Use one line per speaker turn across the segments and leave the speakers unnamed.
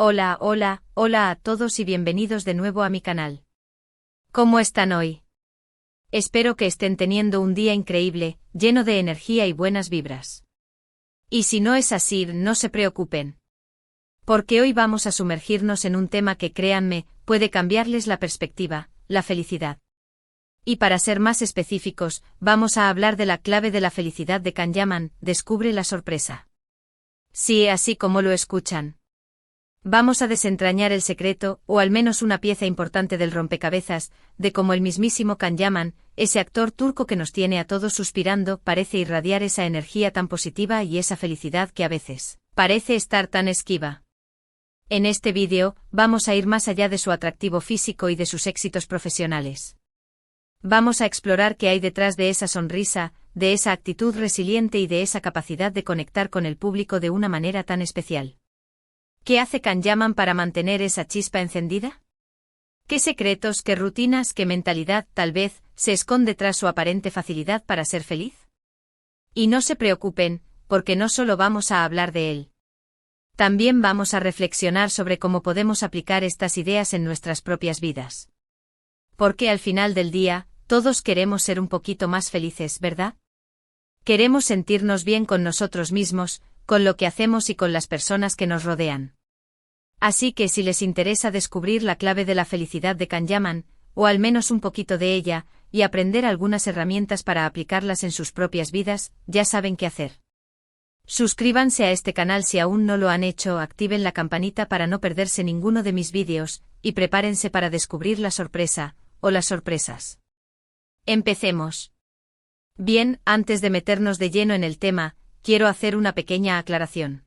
Hola, hola, hola a todos y bienvenidos de nuevo a mi canal. ¿Cómo están hoy? Espero que estén teniendo un día increíble, lleno de energía y buenas vibras. Y si no es así, no se preocupen. Porque hoy vamos a sumergirnos en un tema que, créanme, puede cambiarles la perspectiva, la felicidad. Y para ser más específicos, vamos a hablar de la clave de la felicidad de Kahneman, descubre la sorpresa. Sí, así como lo escuchan. Vamos a desentrañar el secreto, o al menos una pieza importante del rompecabezas, de cómo el mismísimo Kahneman, ese actor turco que nos tiene a todos suspirando, parece irradiar esa energía tan positiva y esa felicidad que a veces parece estar tan esquiva. En este vídeo, vamos a ir más allá de su atractivo físico y de sus éxitos profesionales. Vamos a explorar qué hay detrás de esa sonrisa, de esa actitud resiliente y de esa capacidad de conectar con el público de una manera tan especial. ¿Qué hace Kahneman para mantener esa chispa encendida? ¿Qué secretos, qué rutinas, qué mentalidad, tal vez, se esconde tras su aparente facilidad para ser feliz? Y no se preocupen, porque no solo vamos a hablar de él. También vamos a reflexionar sobre cómo podemos aplicar estas ideas en nuestras propias vidas. Porque al final del día, todos queremos ser un poquito más felices, ¿verdad? Queremos sentirnos bien con nosotros mismos, con lo que hacemos y con las personas que nos rodean. Así que si les interesa descubrir la clave de la felicidad de Kahneman, o al menos un poquito de ella, y aprender algunas herramientas para aplicarlas en sus propias vidas, ya saben qué hacer. Suscríbanse a este canal si aún no lo han hecho, activen la campanita para no perderse ninguno de mis vídeos, y prepárense para descubrir la sorpresa, o las sorpresas. Empecemos. Bien, antes de meternos de lleno en el tema, quiero hacer una pequeña aclaración.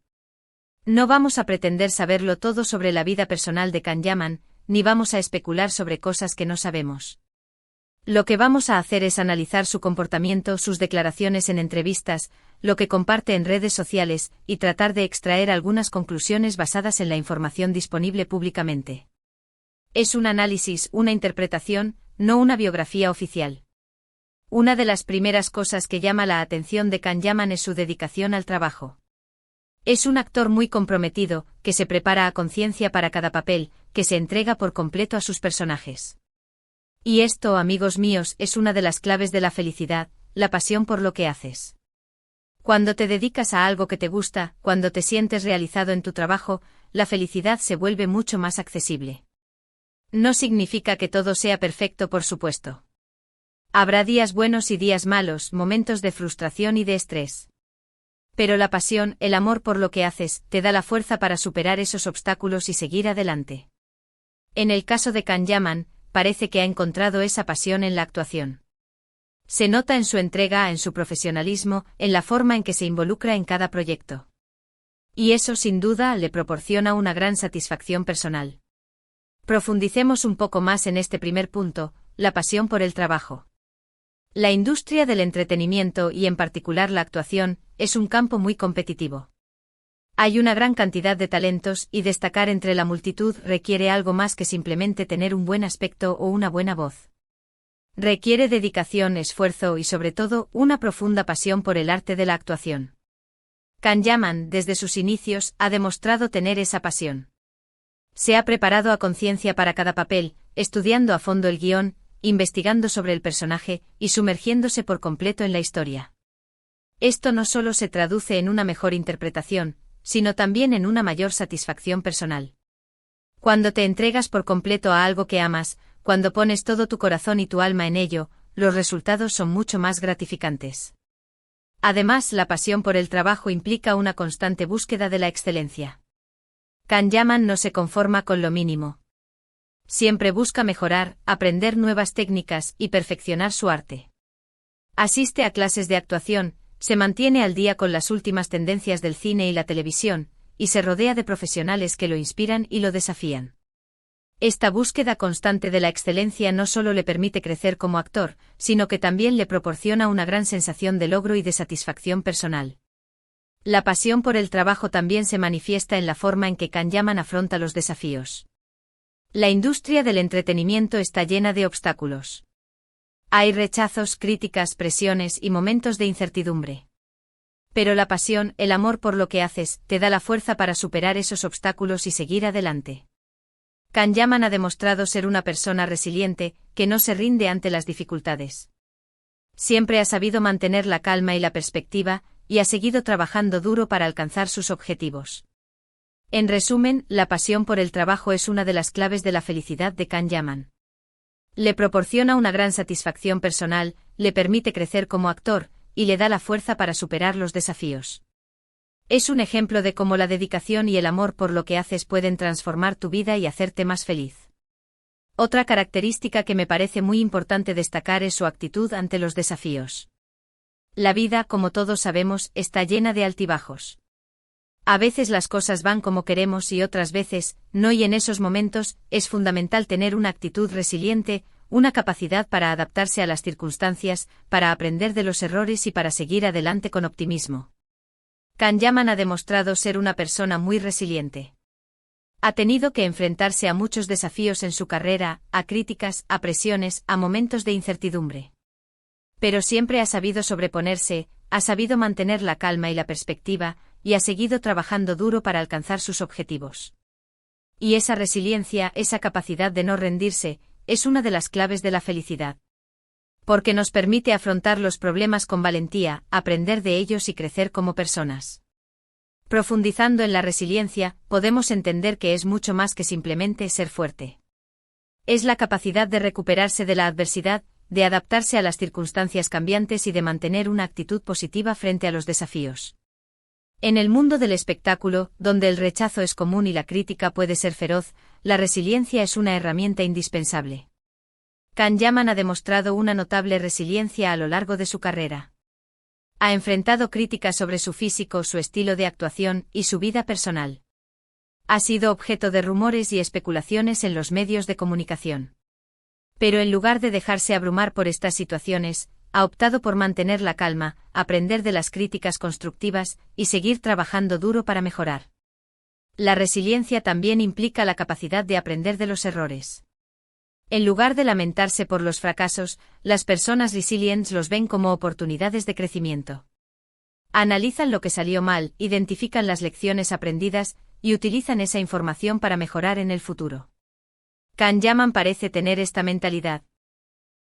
No vamos a pretender saberlo todo sobre la vida personal de Kahneman, ni vamos a especular sobre cosas que no sabemos. Lo que vamos a hacer es analizar su comportamiento, sus declaraciones en entrevistas, lo que comparte en redes sociales, y tratar de extraer algunas conclusiones basadas en la información disponible públicamente. Es un análisis, una interpretación, no una biografía oficial. Una de las primeras cosas que llama la atención de Kahneman es su dedicación al trabajo. Es un actor muy comprometido, que se prepara a conciencia para cada papel, que se entrega por completo a sus personajes. Y esto, amigos míos, es una de las claves de la felicidad, la pasión por lo que haces. Cuando te dedicas a algo que te gusta, cuando te sientes realizado en tu trabajo, la felicidad se vuelve mucho más accesible. No significa que todo sea perfecto, por supuesto. Habrá días buenos y días malos, momentos de frustración y de estrés. Pero la pasión, el amor por lo que haces, te da la fuerza para superar esos obstáculos y seguir adelante. En el caso de Kahneman, parece que ha encontrado esa pasión en la actuación. Se nota en su entrega, en su profesionalismo, en la forma en que se involucra en cada proyecto. Y eso sin duda le proporciona una gran satisfacción personal. Profundicemos un poco más en este primer punto, la pasión por el trabajo. La industria del entretenimiento y en particular la actuación, es un campo muy competitivo. Hay una gran cantidad de talentos y destacar entre la multitud requiere algo más que simplemente tener un buen aspecto o una buena voz. Requiere dedicación, esfuerzo y sobre todo una profunda pasión por el arte de la actuación. Kahneman, desde sus inicios, ha demostrado tener esa pasión. Se ha preparado a conciencia para cada papel, estudiando a fondo el guión, investigando sobre el personaje, y sumergiéndose por completo en la historia. Esto no solo se traduce en una mejor interpretación, sino también en una mayor satisfacción personal. Cuando te entregas por completo a algo que amas, cuando pones todo tu corazón y tu alma en ello, los resultados son mucho más gratificantes. Además, la pasión por el trabajo implica una constante búsqueda de la excelencia. Kahneman no se conforma con lo mínimo. Siempre busca mejorar, aprender nuevas técnicas y perfeccionar su arte. Asiste a clases de actuación, se mantiene al día con las últimas tendencias del cine y la televisión, y se rodea de profesionales que lo inspiran y lo desafían. Esta búsqueda constante de la excelencia no solo le permite crecer como actor, sino que también le proporciona una gran sensación de logro y de satisfacción personal. La pasión por el trabajo también se manifiesta en la forma en que Kahneman afronta los desafíos. La industria del entretenimiento está llena de obstáculos. Hay rechazos, críticas, presiones y momentos de incertidumbre. Pero la pasión, el amor por lo que haces, te da la fuerza para superar esos obstáculos y seguir adelante. Can Yaman ha demostrado ser una persona resiliente, que no se rinde ante las dificultades. Siempre ha sabido mantener la calma y la perspectiva, y ha seguido trabajando duro para alcanzar sus objetivos. En resumen, la pasión por el trabajo es una de las claves de la felicidad de Can Yaman. Le proporciona una gran satisfacción personal, le permite crecer como actor, y le da la fuerza para superar los desafíos. Es un ejemplo de cómo la dedicación y el amor por lo que haces pueden transformar tu vida y hacerte más feliz. Otra característica que me parece muy importante destacar es su actitud ante los desafíos. La vida, como todos sabemos, está llena de altibajos. A veces las cosas van como queremos y otras veces, no, y en esos momentos, es fundamental tener una actitud resiliente, una capacidad para adaptarse a las circunstancias, para aprender de los errores y para seguir adelante con optimismo. Can Yaman ha demostrado ser una persona muy resiliente. Ha tenido que enfrentarse a muchos desafíos en su carrera, a críticas, a presiones, a momentos de incertidumbre. Pero siempre ha sabido sobreponerse, ha sabido mantener la calma y la perspectiva, y ha seguido trabajando duro para alcanzar sus objetivos. Y esa resiliencia, esa capacidad de no rendirse, es una de las claves de la felicidad. Porque nos permite afrontar los problemas con valentía, aprender de ellos y crecer como personas. Profundizando en la resiliencia, podemos entender que es mucho más que simplemente ser fuerte. Es la capacidad de recuperarse de la adversidad, de adaptarse a las circunstancias cambiantes y de mantener una actitud positiva frente a los desafíos. En el mundo del espectáculo, donde el rechazo es común y la crítica puede ser feroz, la resiliencia es una herramienta indispensable. Can Yaman ha demostrado una notable resiliencia a lo largo de su carrera. Ha enfrentado críticas sobre su físico, su estilo de actuación y su vida personal. Ha sido objeto de rumores y especulaciones en los medios de comunicación. Pero en lugar de dejarse abrumar por estas situaciones, ha optado por mantener la calma, aprender de las críticas constructivas y seguir trabajando duro para mejorar. La resiliencia también implica la capacidad de aprender de los errores. En lugar de lamentarse por los fracasos, las personas resilientes los ven como oportunidades de crecimiento. Analizan lo que salió mal, identifican las lecciones aprendidas y utilizan esa información para mejorar en el futuro. Can Yaman parece tener esta mentalidad.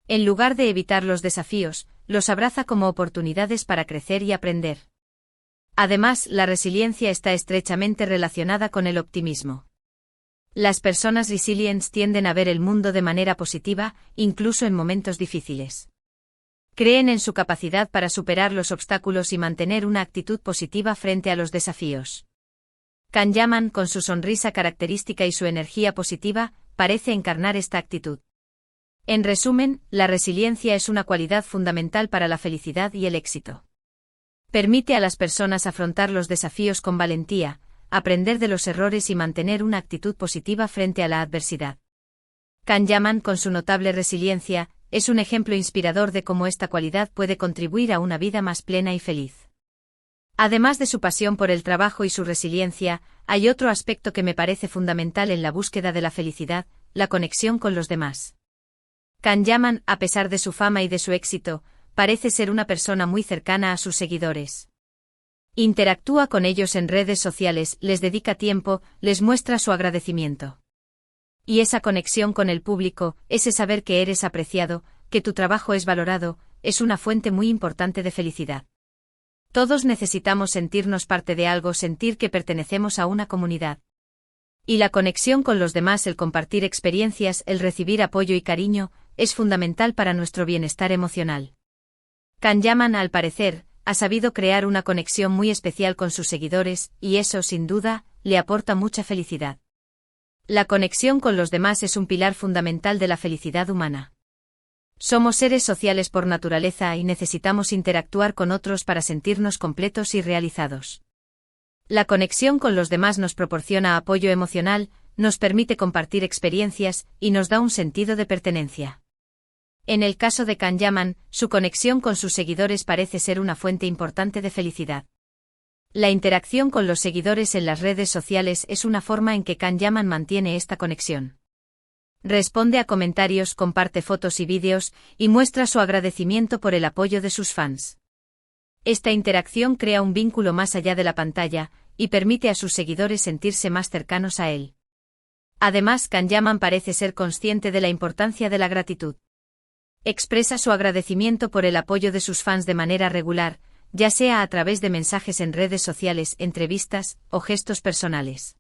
En lugar de evitar los desafíos, los abraza como oportunidades para crecer y aprender. Además, la resiliencia está estrechamente relacionada con el optimismo. Las personas resilientes tienden a ver el mundo de manera positiva, incluso en momentos difíciles. Creen en su capacidad para superar los obstáculos y mantener una actitud positiva frente a los desafíos. Can Yaman, con su sonrisa característica y su energía positiva, parece encarnar esta actitud. En resumen, la resiliencia es una cualidad fundamental para la felicidad y el éxito. Permite a las personas afrontar los desafíos con valentía, aprender de los errores y mantener una actitud positiva frente a la adversidad. Can Yaman, con su notable resiliencia, es un ejemplo inspirador de cómo esta cualidad puede contribuir a una vida más plena y feliz. Además de su pasión por el trabajo y su resiliencia, hay otro aspecto que me parece fundamental en la búsqueda de la felicidad: la conexión con los demás. Can Yaman, a pesar de su fama y de su éxito, parece ser una persona muy cercana a sus seguidores. Interactúa con ellos en redes sociales, les dedica tiempo, les muestra su agradecimiento. Y esa conexión con el público, ese saber que eres apreciado, que tu trabajo es valorado, es una fuente muy importante de felicidad. Todos necesitamos sentirnos parte de algo, sentir que pertenecemos a una comunidad. Y la conexión con los demás, el compartir experiencias, el recibir apoyo y cariño, es fundamental para nuestro bienestar emocional. Can Yaman, al parecer, ha sabido crear una conexión muy especial con sus seguidores, y eso, sin duda, le aporta mucha felicidad. La conexión con los demás es un pilar fundamental de la felicidad humana. Somos seres sociales por naturaleza y necesitamos interactuar con otros para sentirnos completos y realizados. La conexión con los demás nos proporciona apoyo emocional, nos permite compartir experiencias y nos da un sentido de pertenencia. En el caso de Can Yaman, su conexión con sus seguidores parece ser una fuente importante de felicidad. La interacción con los seguidores en las redes sociales es una forma en que Can Yaman mantiene esta conexión. Responde a comentarios, comparte fotos y vídeos, y muestra su agradecimiento por el apoyo de sus fans. Esta interacción crea un vínculo más allá de la pantalla, y permite a sus seguidores sentirse más cercanos a él. Además, Kanyaman parece ser consciente de la importancia de la gratitud. Expresa su agradecimiento por el apoyo de sus fans de manera regular, ya sea a través de mensajes en redes sociales, entrevistas o gestos personales.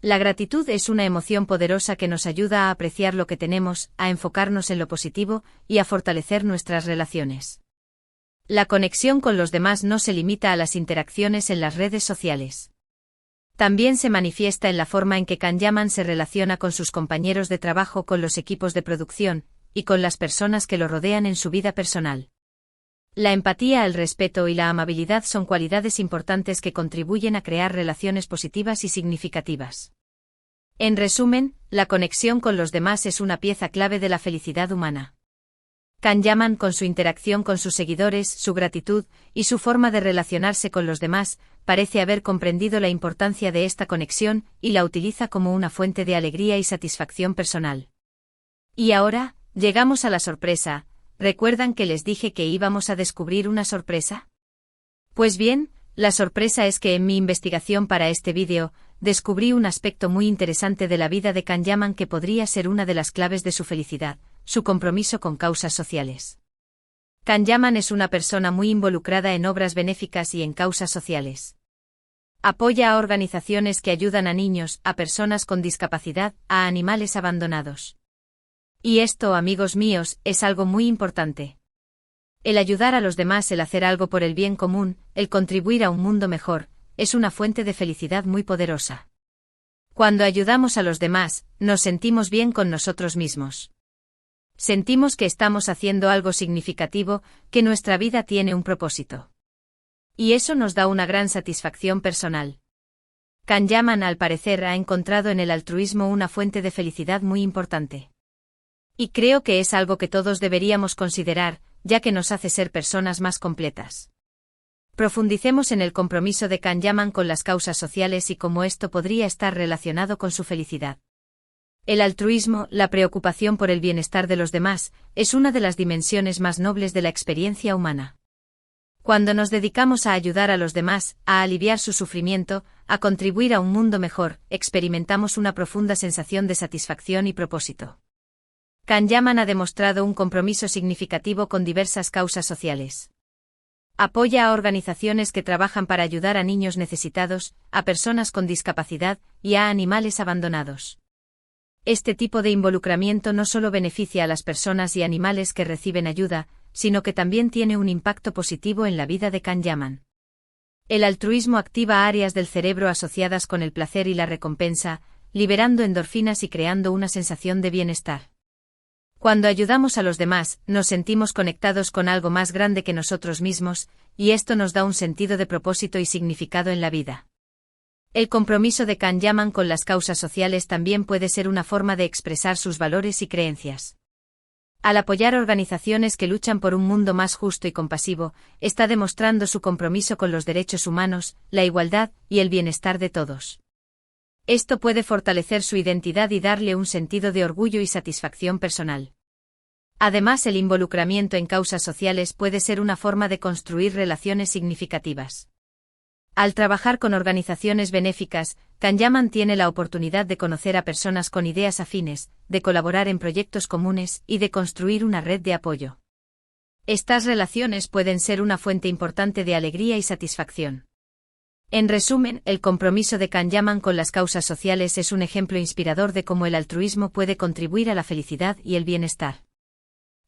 La gratitud es una emoción poderosa que nos ayuda a apreciar lo que tenemos, a enfocarnos en lo positivo y a fortalecer nuestras relaciones. La conexión con los demás no se limita a las interacciones en las redes sociales. También se manifiesta en la forma en que Kanyaman se relaciona con sus compañeros de trabajo, con los equipos de producción, y con las personas que lo rodean en su vida personal. La empatía, el respeto y la amabilidad son cualidades importantes que contribuyen a crear relaciones positivas y significativas. En resumen, la conexión con los demás es una pieza clave de la felicidad humana. Kanyaman, con su interacción con sus seguidores, su gratitud y su forma de relacionarse con los demás, parece haber comprendido la importancia de esta conexión y la utiliza como una fuente de alegría y satisfacción personal. Y ahora, llegamos a la sorpresa. ¿Recuerdan que les dije que íbamos a descubrir una sorpresa? Pues bien, la sorpresa es que en mi investigación para este vídeo, descubrí un aspecto muy interesante de la vida de Kanyaman que podría ser una de las claves de su felicidad: su compromiso con causas sociales. Kanyaman es una persona muy involucrada en obras benéficas y en causas sociales. Apoya a organizaciones que ayudan a niños, a personas con discapacidad, a animales abandonados. Y esto, amigos míos, es algo muy importante. El ayudar a los demás, el hacer algo por el bien común, el contribuir a un mundo mejor, es una fuente de felicidad muy poderosa. Cuando ayudamos a los demás, nos sentimos bien con nosotros mismos. Sentimos que estamos haciendo algo significativo, que nuestra vida tiene un propósito. Y eso nos da una gran satisfacción personal. Kanyaman, al parecer, ha encontrado en el altruismo una fuente de felicidad muy importante. Y creo que es algo que todos deberíamos considerar, ya que nos hace ser personas más completas. Profundicemos en el compromiso de Kanyaman con las causas sociales y cómo esto podría estar relacionado con su felicidad. El altruismo, la preocupación por el bienestar de los demás, es una de las dimensiones más nobles de la experiencia humana. Cuando nos dedicamos a ayudar a los demás, a aliviar su sufrimiento, a contribuir a un mundo mejor, experimentamos una profunda sensación de satisfacción y propósito. Kanyaman ha demostrado un compromiso significativo con diversas causas sociales. Apoya a organizaciones que trabajan para ayudar a niños necesitados, a personas con discapacidad y a animales abandonados. Este tipo de involucramiento no solo beneficia a las personas y animales que reciben ayuda, sino que también tiene un impacto positivo en la vida de Kanyaman. El altruismo activa áreas del cerebro asociadas con el placer y la recompensa, liberando endorfinas y creando una sensación de bienestar. Cuando ayudamos a los demás, nos sentimos conectados con algo más grande que nosotros mismos, y esto nos da un sentido de propósito y significado en la vida. El compromiso de Kanyaman con las causas sociales también puede ser una forma de expresar sus valores y creencias. Al apoyar organizaciones que luchan por un mundo más justo y compasivo, está demostrando su compromiso con los derechos humanos, la igualdad y el bienestar de todos. Esto puede fortalecer su identidad y darle un sentido de orgullo y satisfacción personal. Además, el involucramiento en causas sociales puede ser una forma de construir relaciones significativas. Al trabajar con organizaciones benéficas, Kanyaman tiene la oportunidad de conocer a personas con ideas afines, de colaborar en proyectos comunes y de construir una red de apoyo. Estas relaciones pueden ser una fuente importante de alegría y satisfacción. En resumen, el compromiso de Kanyaman con las causas sociales es un ejemplo inspirador de cómo el altruismo puede contribuir a la felicidad y el bienestar.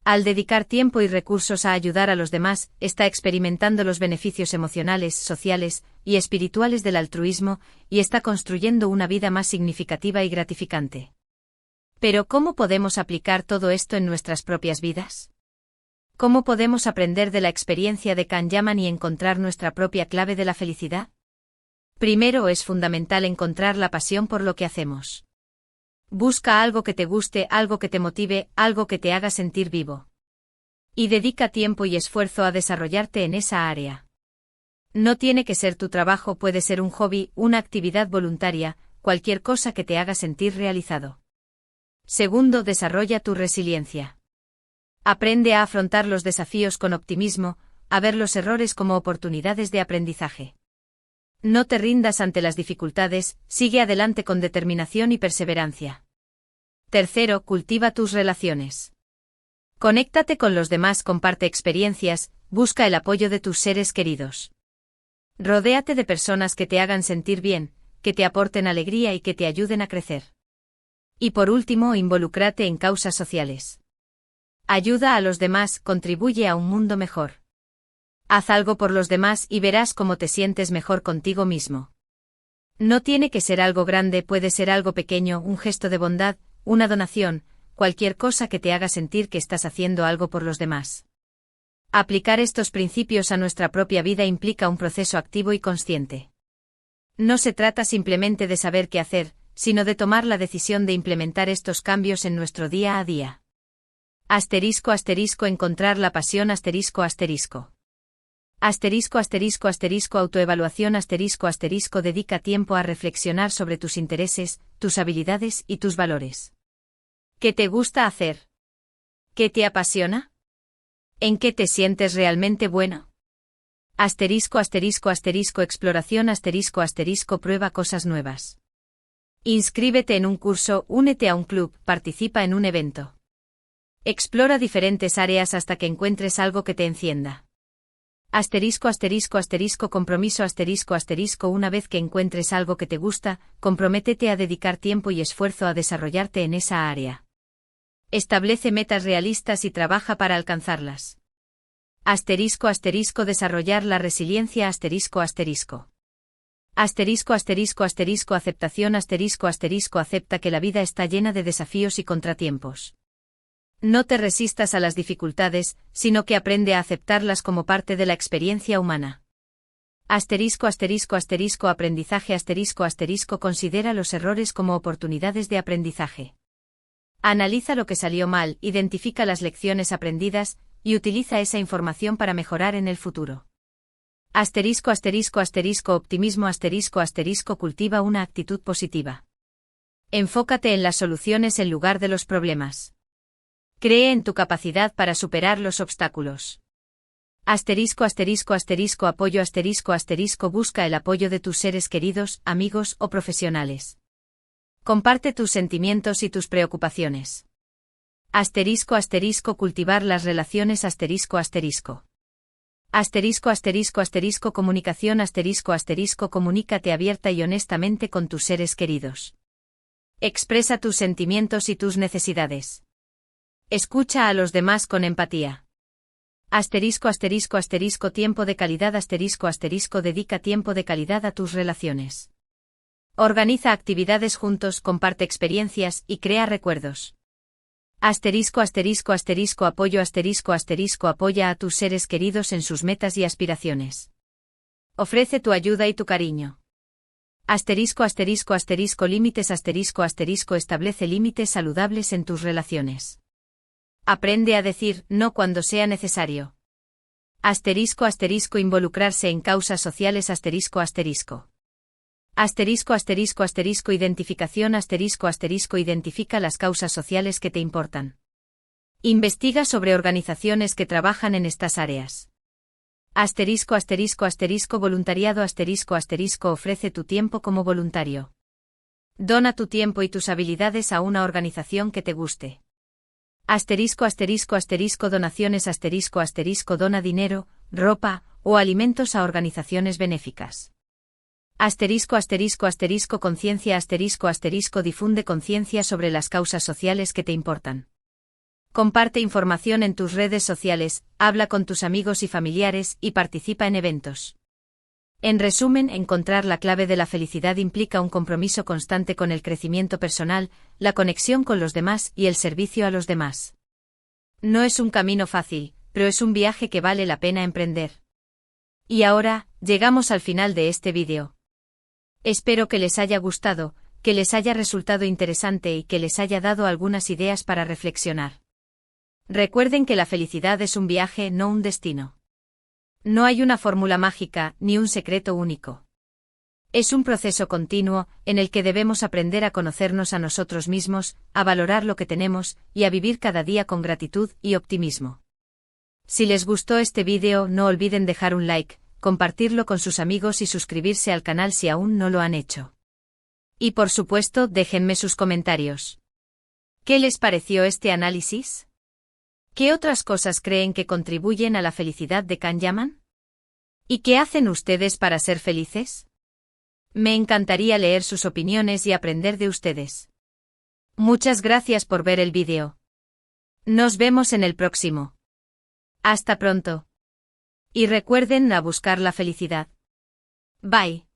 Al dedicar tiempo y recursos a ayudar a los demás, está experimentando los beneficios emocionales, sociales y espirituales del altruismo, y está construyendo una vida más significativa y gratificante. Pero ¿cómo podemos aplicar todo esto en nuestras propias vidas? ¿Cómo podemos aprender de la experiencia de Kanyaman y encontrar nuestra propia clave de la felicidad? Primero, es fundamental encontrar la pasión por lo que hacemos. Busca algo que te guste, algo que te motive, algo que te haga sentir vivo. Y dedica tiempo y esfuerzo a desarrollarte en esa área. No tiene que ser tu trabajo, puede ser un hobby, una actividad voluntaria, cualquier cosa que te haga sentir realizado. Segundo, desarrolla tu resiliencia. Aprende a afrontar los desafíos con optimismo, a ver los errores como oportunidades de aprendizaje. No te rindas ante las dificultades, sigue adelante con determinación y perseverancia. Tercero, cultiva tus relaciones. Conéctate con los demás, comparte experiencias, busca el apoyo de tus seres queridos. Rodéate de personas que te hagan sentir bien, que te aporten alegría y que te ayuden a crecer. Y por último, involúcrate en causas sociales. Ayuda a los demás, contribuye a un mundo mejor. Haz algo por los demás y verás cómo te sientes mejor contigo mismo. No tiene que ser algo grande, puede ser algo pequeño, un gesto de bondad, una donación, cualquier cosa que te haga sentir que estás haciendo algo por los demás. Aplicar estos principios a nuestra propia vida implica un proceso activo y consciente. No se trata simplemente de saber qué hacer, sino de tomar la decisión de implementar estos cambios en nuestro día a día. Asterisco asterisco encontrar la pasión asterisco asterisco. Asterisco asterisco asterisco autoevaluación asterisco asterisco dedica tiempo a reflexionar sobre tus intereses, tus habilidades y tus valores. ¿Qué te gusta hacer? ¿Qué te apasiona? ¿En qué te sientes realmente bueno? Asterisco asterisco asterisco exploración asterisco asterisco prueba cosas nuevas. Inscríbete en un curso, únete a un club, participa en un evento. Explora diferentes áreas hasta que encuentres algo que te encienda. Asterisco asterisco asterisco compromiso asterisco asterisco una vez que encuentres algo que te gusta, comprométete a dedicar tiempo y esfuerzo a desarrollarte en esa área. Establece metas realistas y trabaja para alcanzarlas. Asterisco asterisco desarrollar la resiliencia asterisco asterisco. Asterisco asterisco asterisco aceptación asterisco asterisco acepta que la vida está llena de desafíos y contratiempos. No te resistas a las dificultades, sino que aprende a aceptarlas como parte de la experiencia humana. Asterisco asterisco asterisco aprendizaje asterisco asterisco considera los errores como oportunidades de aprendizaje. Analiza lo que salió mal, identifica las lecciones aprendidas, y utiliza esa información para mejorar en el futuro. Asterisco asterisco asterisco optimismo asterisco asterisco cultiva una actitud positiva. Enfócate en las soluciones en lugar de los problemas. Cree en tu capacidad para superar los obstáculos. Asterisco asterisco asterisco apoyo asterisco asterisco busca el apoyo de tus seres queridos, amigos o profesionales. Comparte tus sentimientos y tus preocupaciones. Asterisco asterisco cultivar las relaciones asterisco asterisco. Asterisco asterisco asterisco comunicación asterisco asterisco comunícate abierta y honestamente con tus seres queridos. Expresa tus sentimientos y tus necesidades. Escucha a los demás con empatía. Asterisco asterisco asterisco tiempo de calidad asterisco asterisco dedica tiempo de calidad a tus relaciones. Organiza actividades juntos, comparte experiencias y crea recuerdos. Asterisco asterisco asterisco apoyo asterisco asterisco apoya a tus seres queridos en sus metas y aspiraciones. Ofrece tu ayuda y tu cariño. Asterisco asterisco asterisco límites asterisco asterisco establece límites saludables en tus relaciones. Aprende a decir no cuando sea necesario. Asterisco asterisco involucrarse en causas sociales asterisco asterisco. Asterisco asterisco asterisco identificación asterisco asterisco identifica las causas sociales que te importan. Investiga sobre organizaciones que trabajan en estas áreas. Asterisco asterisco asterisco voluntariado asterisco asterisco ofrece tu tiempo como voluntario. Dona tu tiempo y tus habilidades a una organización que te guste. Asterisco asterisco asterisco donaciones asterisco asterisco dona dinero, ropa o alimentos a organizaciones benéficas. Asterisco asterisco asterisco conciencia asterisco asterisco difunde conciencia sobre las causas sociales que te importan. Comparte información en tus redes sociales, habla con tus amigos y familiares y participa en eventos. En resumen, encontrar la clave de la felicidad implica un compromiso constante con el crecimiento personal, la conexión con los demás y el servicio a los demás. No es un camino fácil, pero es un viaje que vale la pena emprender. Y ahora, llegamos al final de este vídeo. Espero que les haya gustado, que les haya resultado interesante y que les haya dado algunas ideas para reflexionar. Recuerden que la felicidad es un viaje, no un destino. No hay una fórmula mágica, ni un secreto único. Es un proceso continuo, en el que debemos aprender a conocernos a nosotros mismos, a valorar lo que tenemos, y a vivir cada día con gratitud y optimismo. Si les gustó este vídeo, no olviden dejar un like, compartirlo con sus amigos y suscribirse al canal si aún no lo han hecho. Y por supuesto, déjenme sus comentarios. ¿Qué les pareció este análisis? ¿Qué otras cosas creen que contribuyen a la felicidad de Can Yaman? ¿Y qué hacen ustedes para ser felices? Me encantaría leer sus opiniones y aprender de ustedes. Muchas gracias por ver el vídeo. Nos vemos en el próximo. Hasta pronto. Y recuerden a buscar la felicidad. Bye.